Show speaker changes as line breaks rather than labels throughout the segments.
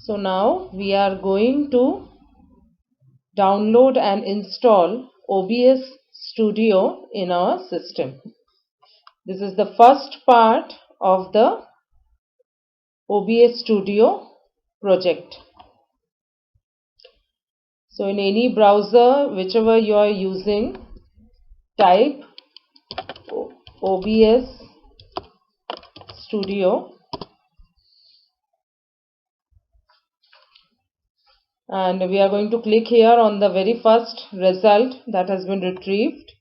So now we are going to download and install OBS Studio in our system. This is the first part of the OBS Studio project. So in any browser, whichever you are using, type OBS Studio and we are going to click here on the very first result that has been retrieved.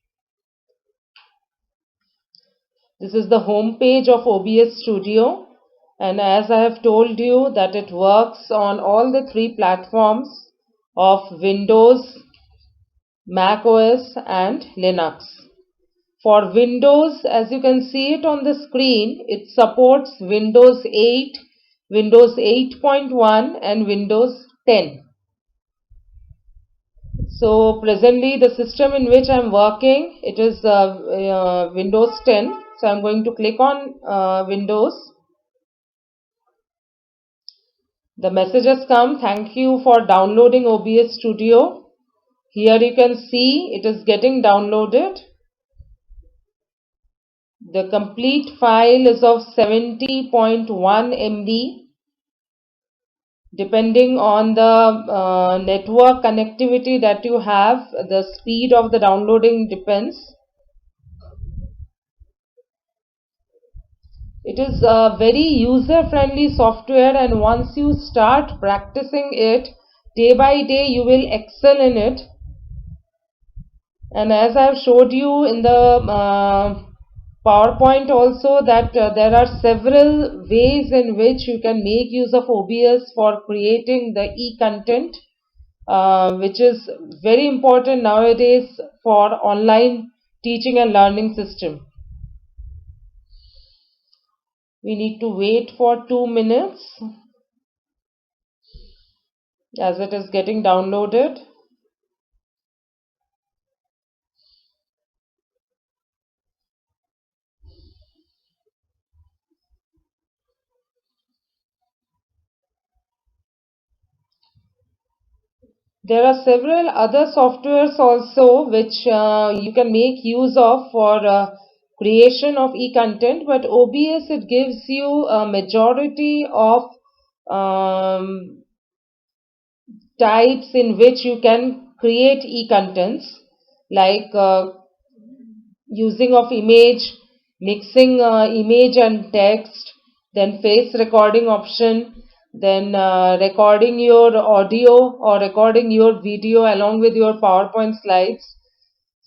This is the home page of OBS Studio, and as I have told you that it works on all the three platforms of Windows, Mac OS and Linux. For Windows, as you can see it on the screen, it supports Windows 8, Windows 8.1 and Windows 10. So presently the system in which I am working, it is Windows 10. So I am going to click on Windows. The message has come, thank you for downloading OBS Studio. Here you can see it is getting downloaded. The complete file is of 70.1 MB. Depending on the network connectivity that you have, the speed of the downloading depends. It is a very user-friendly software, and once you start practicing it day by day, you will excel in it. And as I have showed you in the PowerPoint also, that there are several ways in which you can make use of OBS for creating the e-content, which is very important nowadays for online teaching and learning system. We need to wait for 2 minutes as it is getting downloaded. There are several other softwares also which you can make use of for creation of e-content, but OBS, it gives you a majority of types in which you can create e-contents, like using of image, mixing image and text, then face recording option, then recording your audio or recording your video along with your PowerPoint slides.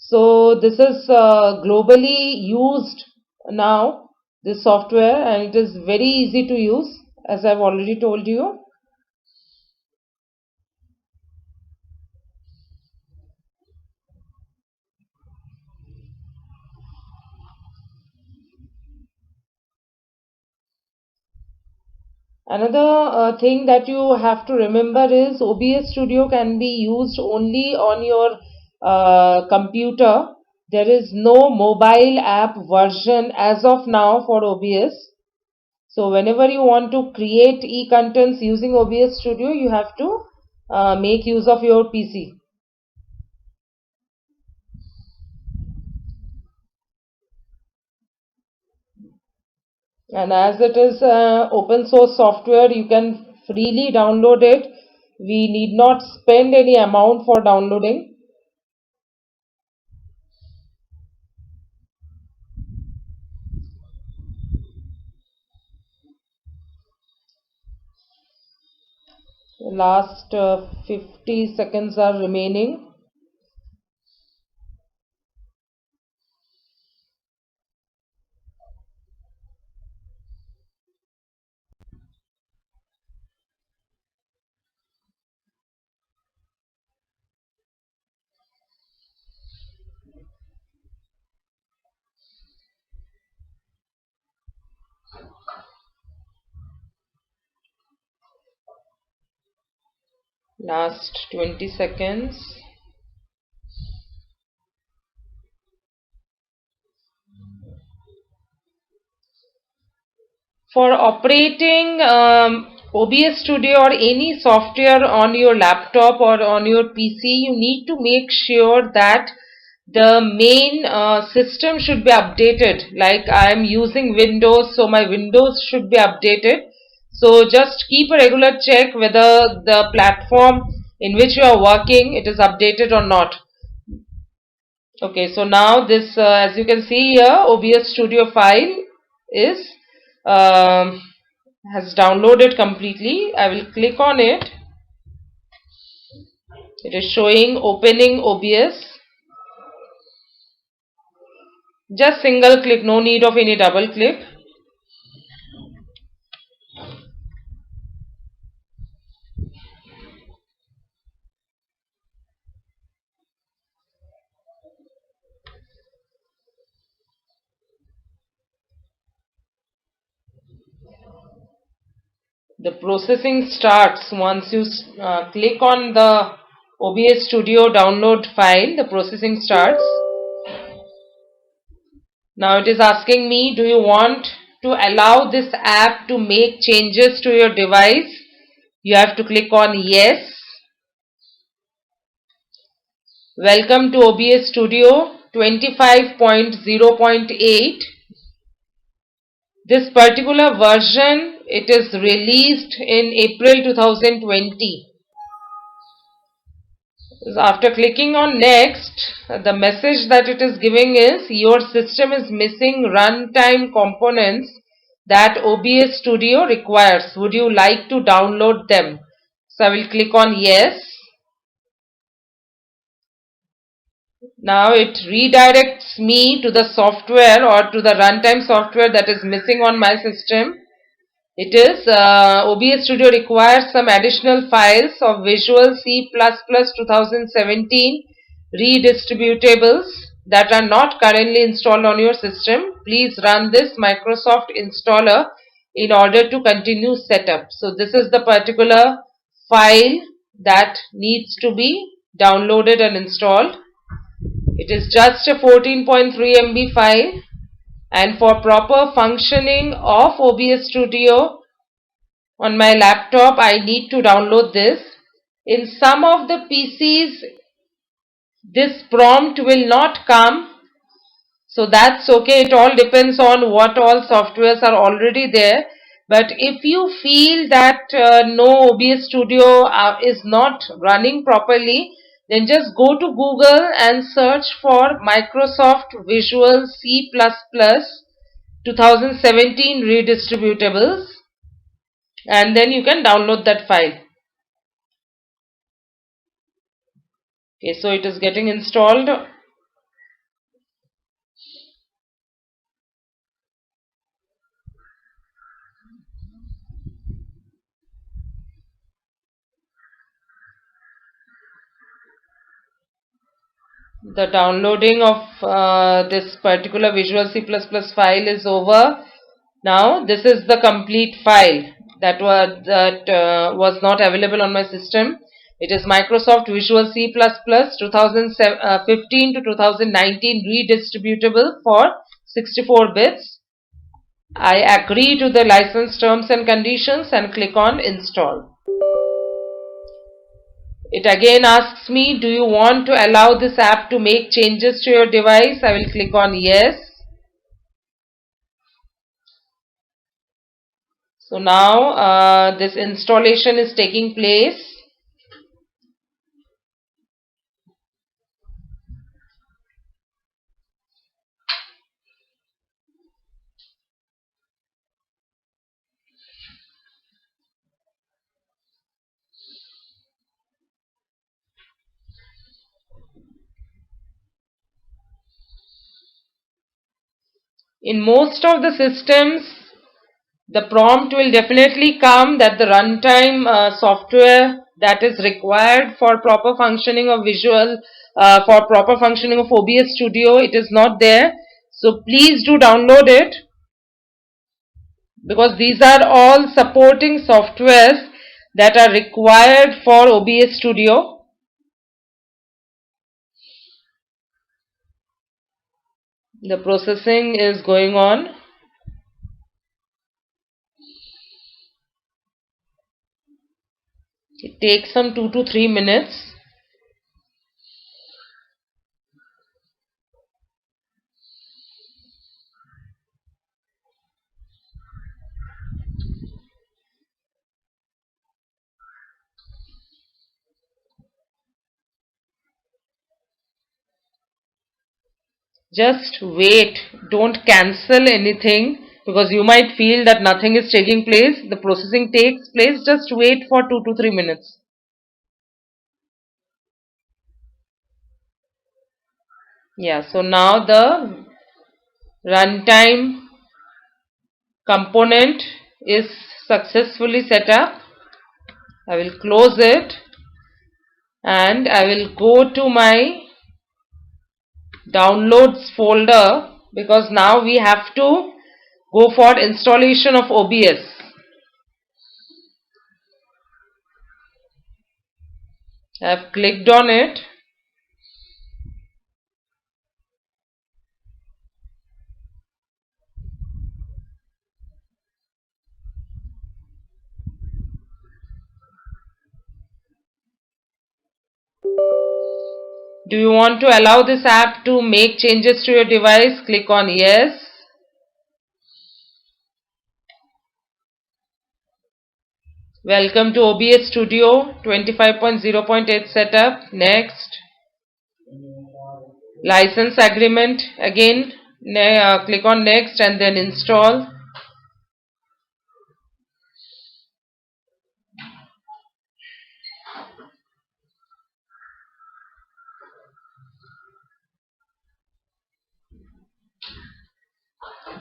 So this is globally used now, this software, and it is very easy to use, as I've already told you. Another thing that you have to remember is OBS Studio can be used only on your computer. There is no mobile app version as of now for OBS. So whenever you want to create e-contents using OBS Studio, you have to make use of your PC. And as it is open source software, you can freely download it. We need not spend any amount for downloading. The last 50 seconds are remaining. Last 20 seconds. For operating OBS Studio or any software on your laptop or on your PC, you need to make sure that the main system should be updated. Like I am using Windows, so my Windows should be updated. So just keep a regular check whether the platform in which you are working, it is updated or not. Okay, so now this, as you can see here, OBS Studio file is has downloaded completely. I will click on it. It is showing opening OBS. Just single click, no need of any double click. The processing starts once you click on the OBS Studio download file. The processing starts. Now it is asking me, do you want to allow this app to make changes to your device? You have to click on yes. Welcome to OBS Studio 25.0.8. This particular version, it is released in April 2020. After clicking on next, the message that it is giving is your system is missing runtime components that OBS Studio requires. Would you like to download them? So I will click on yes. Now it redirects me to the software or to the runtime software that is missing on my system. It is OBS Studio requires some additional files of Visual C++ 2017 redistributables that are not currently installed on your system. Please run this Microsoft installer in order to continue setup. So this is the particular file that needs to be downloaded and installed. It is just a 14.3 MB file, and for proper functioning of OBS Studio on my laptop I need to download this. In some of the PCs this prompt will not come, so that's okay. It all depends on what all softwares are already there. But if you feel that no, OBS Studio is not running properly, then just go to Google and search for Microsoft Visual C++ 2017 redistributables, and then you can download that file. Okay, so it is getting installed. The downloading of this particular Visual C++ file is over. Now this is the complete file that was not available on my system. It is Microsoft Visual C++ 2015 to 2019 redistributable for 64 bits. I agree to the license terms and conditions and click on install. It again asks me, do you want to allow this app to make changes to your device? I will click on yes. So now this installation is taking place. In most of the systems, the prompt will definitely come that the runtime software that is required for proper functioning of for proper functioning of OBS Studio, it is not there. So please do download it, because these are all supporting softwares that are required for OBS Studio. The processing is going on. It takes some 2 to 3 minutes. Just wait, don't cancel anything because you might feel that nothing is taking place. The processing takes place, just wait for 2 to 3 minutes. Yeah, so now the runtime component is successfully set up. I will close it and I will go to my downloads folder because now we have to go for installation of OBS. I have clicked on it. Do you want to allow this app to make changes to your device? Click on yes. Welcome to OBS Studio 25.0.8 setup. Next. License agreement. Again, click on next and then install.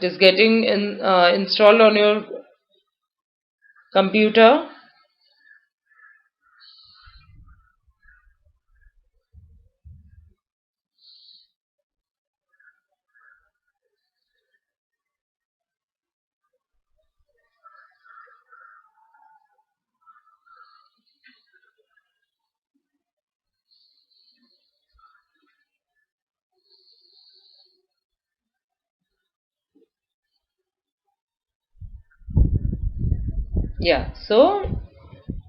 It is getting installed on your computer. Yeah, so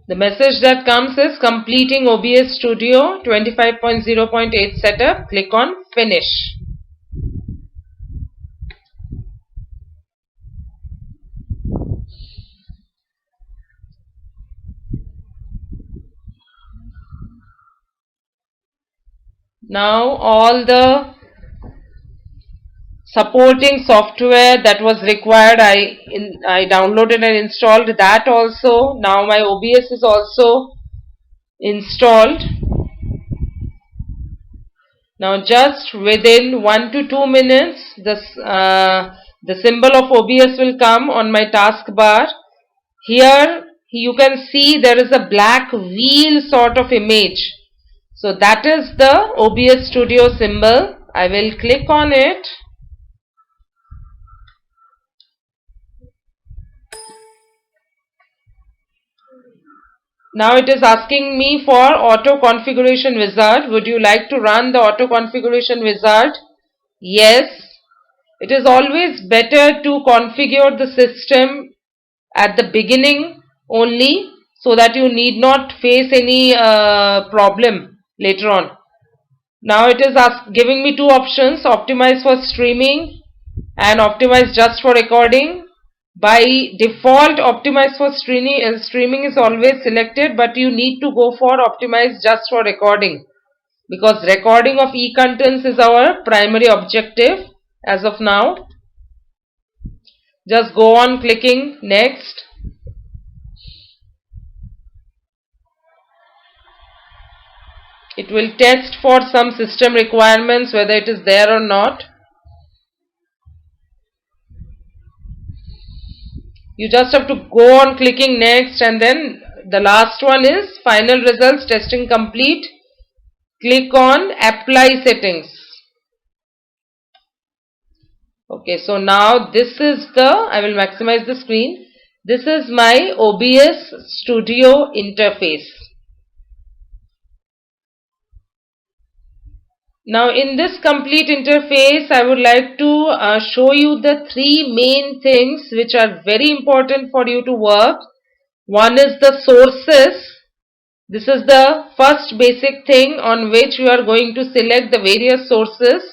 the message that comes is completing OBS Studio 25.0.8 setup. Click on finish. Now all the supporting software that was required I downloaded and installed that also. Now my OBS is also installed. Now just within 1 to 2 minutes the symbol of OBS will come on my taskbar. Here you can see there is a black wheel sort of image. So that is the OBS Studio symbol. I will click on it. Now it is asking me for auto configuration wizard. Would you like to run the auto configuration wizard? Yes. It is always better to configure the system at the beginning only so that you need not face any problem later on. Now it is giving me two options: optimize for streaming and optimize just for recording. By default, optimize for streaming is always selected, but you need to go for optimize just for recording because recording of e-contents is our primary objective as of now. Just go on clicking next. It will test for some system requirements whether it is there or not. You just have to go on clicking next, and then the last one is final results testing complete. Click on apply settings. Okay, so now this is I will maximize the screen. This is my OBS Studio interface. Now in this complete interface, I would like to show you the three main things which are very important for you to work. One is the sources. This is the first basic thing on which you are going to select the various sources.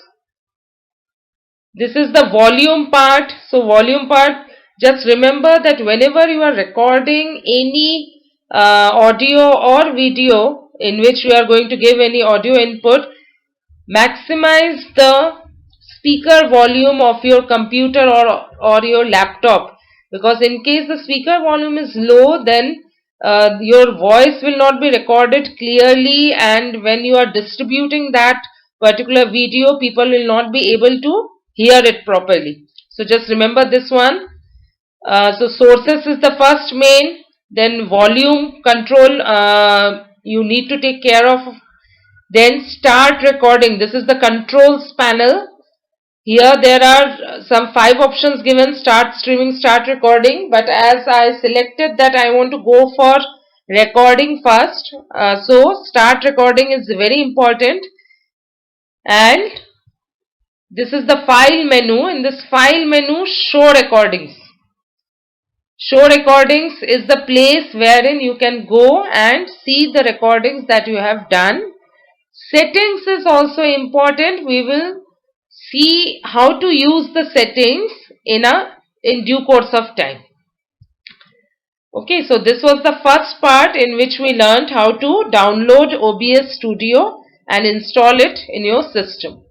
This is the volume part. So volume part, just remember that whenever you are recording any audio or video in which you are going to give any audio input, maximize the speaker volume of your computer or your laptop, because in case the speaker volume is low, then your voice will not be recorded clearly, and when you are distributing that particular video, people will not be able to hear it properly. So just remember this one. So sources is the first main, then volume control you need to take care of. Then start recording. This is the controls panel. Here there are some 5 options given: start streaming, start recording, but as I selected that I want to go for recording first, so start recording is very important. And this is the file menu. In this file menu, show recordings. Show recordings is the place wherein you can go and see the recordings that you have done. Settings is also important. We will see how to use the settings in due course of time. Okay, so this was the first part in which we learned how to download OBS Studio and install it in your system.